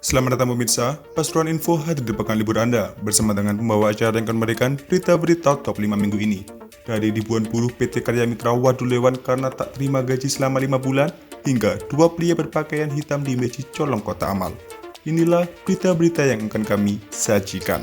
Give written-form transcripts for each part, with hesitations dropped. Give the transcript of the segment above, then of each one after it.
Selamat datang pemirsa, Pasuruan Info hadir di pekan libur Anda bersama dengan pembawa acara yang akan memberikan berita-berita top 5 minggu ini. Dari ribuan buruh PT Karya Mitra Wadulewan karena tak terima gaji selama 5 bulan, hingga dua pria berpakaian hitam di Meci Colong Kota Amal. Inilah berita-berita yang akan kami sajikan.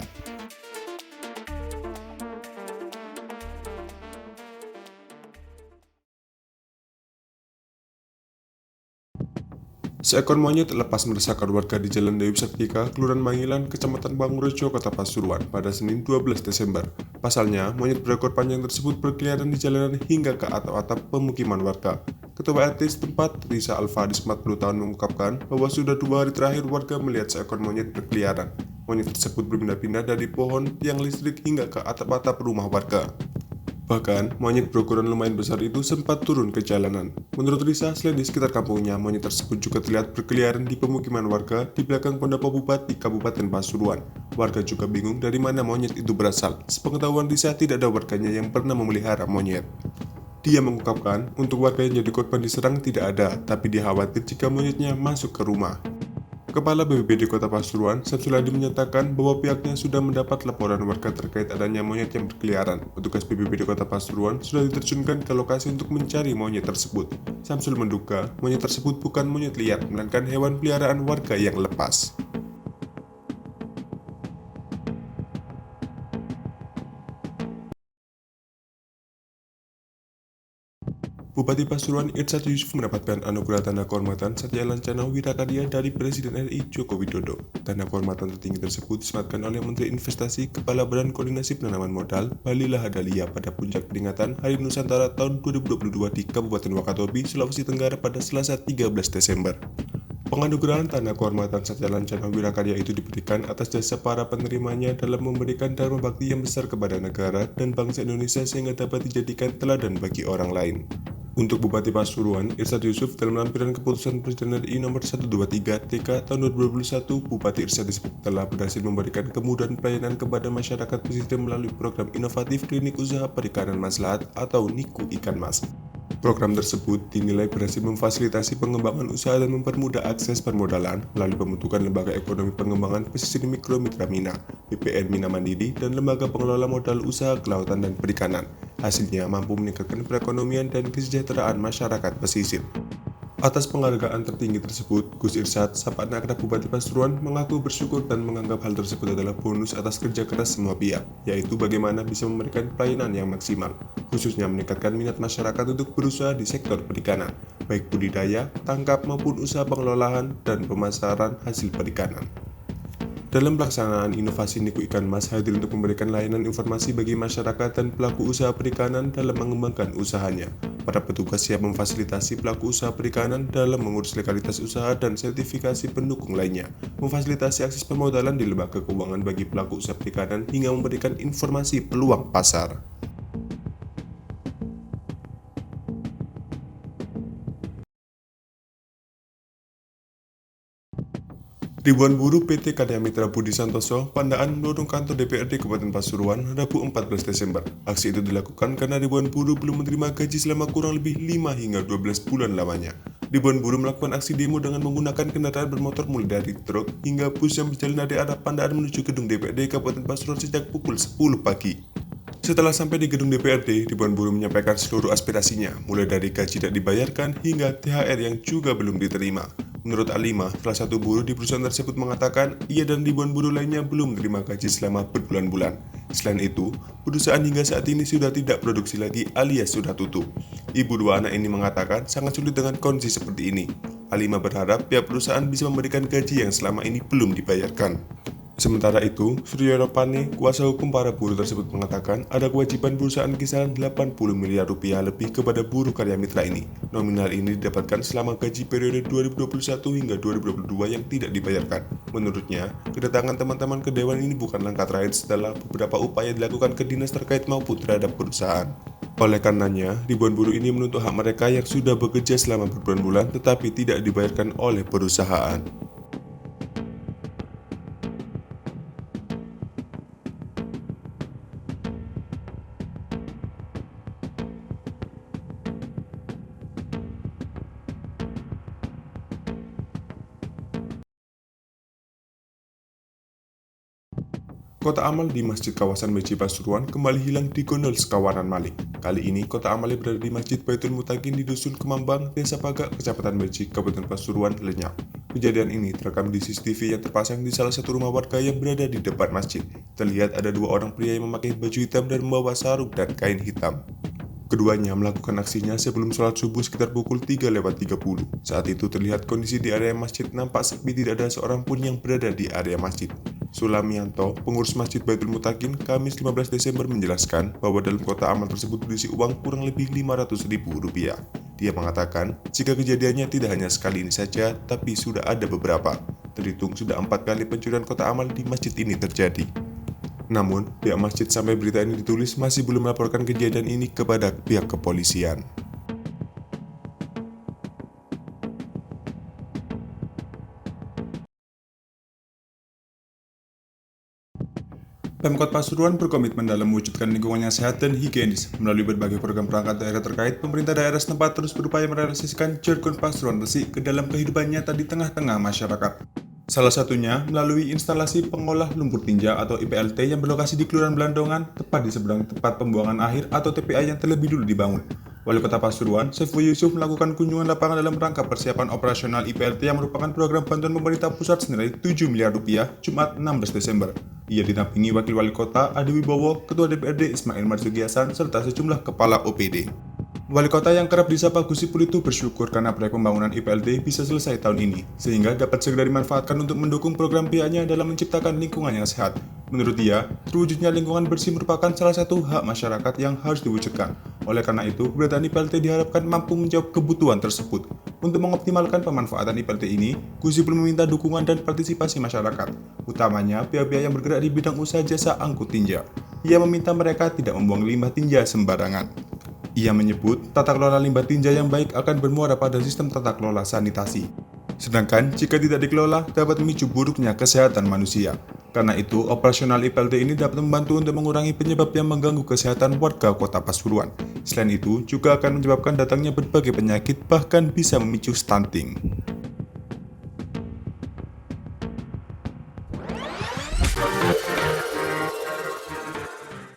Seekor monyet lepas meresahkan warga di Jalan Dewi Sartika, Kelurahan Mangilan, Kecamatan Bangurejo, Kota Pasuruan pada Senin 12 Desember. Pasalnya, monyet berekor panjang tersebut berkeliaran di jalanan hingga ke atap-atap pemukiman warga. Ketua RT setempat, Risa Alfaris 40 tahun mengungkapkan bahwa sudah 2 hari terakhir warga melihat seekor monyet berkeliaran. Monyet tersebut berpindah-pindah dari pohon, tiang listrik hingga ke atap-atap rumah warga. Bahkan, monyet berukuran lumayan besar itu sempat turun ke jalanan. Menurut Risa, selain di sekitar kampungnya, monyet tersebut juga terlihat berkeliaran di pemukiman warga di belakang pendopo bupati Kabupaten Pasuruan. Warga juga bingung dari mana monyet itu berasal. Sepengetahuan Risa, tidak ada warganya yang pernah memelihara monyet. Dia mengungkapkan, untuk warga yang jadi korban diserang tidak ada, tapi dia khawatir jika monyetnya masuk ke rumah. Kepala BPBD Kota Pasuruan, Samsul Hadi menyatakan bahwa pihaknya sudah mendapat laporan warga terkait adanya monyet yang berkeliaran. Petugas BPBD Kota Pasuruan sudah diterjunkan ke lokasi untuk mencari monyet tersebut. Samsul menduga monyet tersebut bukan monyet liar, melainkan hewan peliharaan warga yang lepas. Bupati Pasuruan Irsyad Yusuf mendapatkan anugerah Tanda Kehormatan Satya Lancana Wirakarya dari Presiden RI Joko Widodo. Tanda kehormatan tertinggi tersebut disematkan oleh Menteri Investasi Kepala Badan Koordinasi Penanaman Modal Bali Lahadalia pada puncak peringatan Hari Nusantara tahun 2022 di Kabupaten Wakatobi, Sulawesi Tenggara pada Selasa 13 Desember. Penganugerahan Tanda Kehormatan Satya Lancana Wirakarya itu diberikan atas jasa para penerimanya dalam memberikan dharma bakti yang besar kepada negara dan bangsa Indonesia sehingga dapat dijadikan teladan bagi orang lain. Untuk Bupati Pasuruan, Irsyad Yusuf dalam lampiran keputusan Presiden RI nomor 123 TK tahun 2021, Bupati Irsyad disebut telah berhasil memberikan kemudahan pelayanan kepada masyarakat pesisir melalui program inovatif Klinik Usaha Perikanan Maslahat atau NIKU Ikan Mas. Program tersebut dinilai berhasil memfasilitasi pengembangan usaha dan mempermudah akses permodalan melalui pembentukan Lembaga Ekonomi Pengembangan Pesisir Mikro Mitra Mina, BPN Mina Mandiri, dan Lembaga Pengelola Modal Usaha Kelautan dan Perikanan. Hasilnya mampu meningkatkan perekonomian dan kesejahteraan masyarakat pesisir. Atas penghargaan tertinggi tersebut, Gus Irsyad, Sahabat Akrab Bupati Pasuruan, mengaku bersyukur dan menganggap hal tersebut adalah bonus atas kerja keras semua pihak, yaitu bagaimana bisa memberikan pelayanan yang maksimal, khususnya meningkatkan minat masyarakat untuk berusaha di sektor perikanan, baik budidaya, tangkap maupun usaha pengelolaan dan pemasaran hasil perikanan. Dalam pelaksanaan inovasi Niku Ikan Mas hadir untuk memberikan layanan informasi bagi masyarakat dan pelaku usaha perikanan dalam mengembangkan usahanya. Para petugas siap memfasilitasi pelaku usaha perikanan dalam mengurus legalitas usaha dan sertifikasi pendukung lainnya, memfasilitasi akses permodalan di lembaga keuangan bagi pelaku usaha perikanan, hingga memberikan informasi peluang pasar. Ribuan buruh PT Karya Mitra Budi Santoso, Pandaan mendorong kantor DPRD Kabupaten Pasuruan Rabu 14 Desember. Aksi itu dilakukan karena ribuan buruh belum menerima gaji selama kurang lebih 5 hingga 12 bulan lamanya. Ribuan buruh melakukan aksi demo dengan menggunakan kendaraan bermotor mulai dari truk hingga bus yang berjalan dari arah Pandaan menuju gedung DPRD Kabupaten Pasuruan sejak pukul 10 pagi. Setelah sampai di gedung DPRD, ribuan buruh menyampaikan seluruh aspirasinya, mulai dari gaji tidak dibayarkan hingga THR yang juga belum diterima. Menurut Alima, salah satu buruh di perusahaan tersebut mengatakan ia dan ribuan buruh lainnya belum menerima gaji selama berbulan-bulan. Selain itu, perusahaan hingga saat ini sudah tidak produksi lagi alias sudah tutup. Ibu dua anak ini mengatakan sangat sulit dengan kondisi seperti ini. Alima berharap pihak perusahaan bisa memberikan gaji yang selama ini belum dibayarkan. Sementara itu, Suryono Pane, kuasa hukum para buruh tersebut mengatakan ada kewajiban perusahaan kisaran 80 miliar rupiah lebih kepada buruh karya mitra ini. Nominal ini didapatkan selama gaji periode 2021 hingga 2022 yang tidak dibayarkan. Menurutnya, kedatangan teman-teman ke Dewan ini bukan langkah terakhir setelah beberapa upaya dilakukan ke dinas terkait maupun terhadap perusahaan. Oleh karenanya, ribuan buruh ini menuntut hak mereka yang sudah bekerja selama berbulan-bulan tetapi tidak dibayarkan oleh perusahaan. Kotak amal di Masjid kawasan Beji Pasuruan kembali hilang di gondol sekawanan maling. Kali ini kotak amal yang berada di Masjid Baitul Mutakin di Dusun Kemambang, Desa Pagak, Kecamatan Beji, Kabupaten Pasuruan, lenyap. Kejadian ini terekam di CCTV yang terpasang di salah satu rumah warga yang berada di depan masjid. Terlihat ada dua orang pria yang memakai baju hitam dan membawa sarung dan kain hitam. Keduanya melakukan aksinya sebelum sholat subuh sekitar pukul 3:30. Saat itu terlihat kondisi di area masjid nampak sepi, tidak ada seorang pun yang berada di area masjid. Sulamianto, pengurus Masjid Baitul Mutakin, Kamis 15 Desember menjelaskan bahwa dalam kotak amal tersebut berisi uang kurang lebih Rp500.000. Dia mengatakan, jika kejadiannya tidak hanya sekali ini saja, tapi sudah ada beberapa. Terhitung sudah 4 kali pencurian kotak amal di masjid ini terjadi. Namun, pihak masjid sampai berita ini ditulis masih belum melaporkan kejadian ini kepada pihak kepolisian. Pemkot Pasuruan berkomitmen dalam mewujudkan lingkungan yang sehat dan higienis. Melalui berbagai program perangkat daerah terkait, pemerintah daerah setempat terus berupaya merealisasikan jargon Pasuruan Resik ke dalam kehidupan nyata di tengah-tengah masyarakat. Salah satunya melalui instalasi pengolah lumpur tinja atau IPLT yang berlokasi di Kelurahan Belandongan, tepat di seberang tempat pembuangan akhir atau TPA yang terlebih dulu dibangun. Wali Kota Pasuruan, Saiful Yusuf melakukan kunjungan lapangan dalam rangka persiapan operasional IPLT yang merupakan program bantuan pemerintah pusat senilai Rp7 miliar, Jumat 16 Desember. Ia didampingi Wakil Wali Kota Adi Wibowo, Ketua DPRD Ismail Marzuki Hasan, serta sejumlah kepala OPD. Wali Kota yang kerap disapa Gus Ipul itu bersyukur karena proyek pembangunan IPLT bisa selesai tahun ini, sehingga dapat segera dimanfaatkan untuk mendukung program pihaknya dalam menciptakan lingkungan yang sehat. Menurut dia, terwujudnya lingkungan bersih merupakan salah satu hak masyarakat yang harus diwujudkan. Oleh karena itu, keberadaan IPLT diharapkan mampu menjawab kebutuhan tersebut. Untuk mengoptimalkan pemanfaatan IPLT ini, Gus Ipul meminta dukungan dan partisipasi masyarakat, utamanya pihak-pihak yang bergerak di bidang usaha jasa angkut tinja. Ia meminta mereka tidak membuang limbah tinja sembarangan. Ia menyebut tata kelola limbah tinja yang baik akan bermuara pada sistem tata kelola sanitasi. Sedangkan jika tidak dikelola dapat memicu buruknya kesehatan manusia. Karena itu, operasional IPLT ini dapat membantu untuk mengurangi penyebab yang mengganggu kesehatan warga Kota Pasuruan. Selain itu, juga akan menyebabkan datangnya berbagai penyakit, bahkan bisa memicu stunting.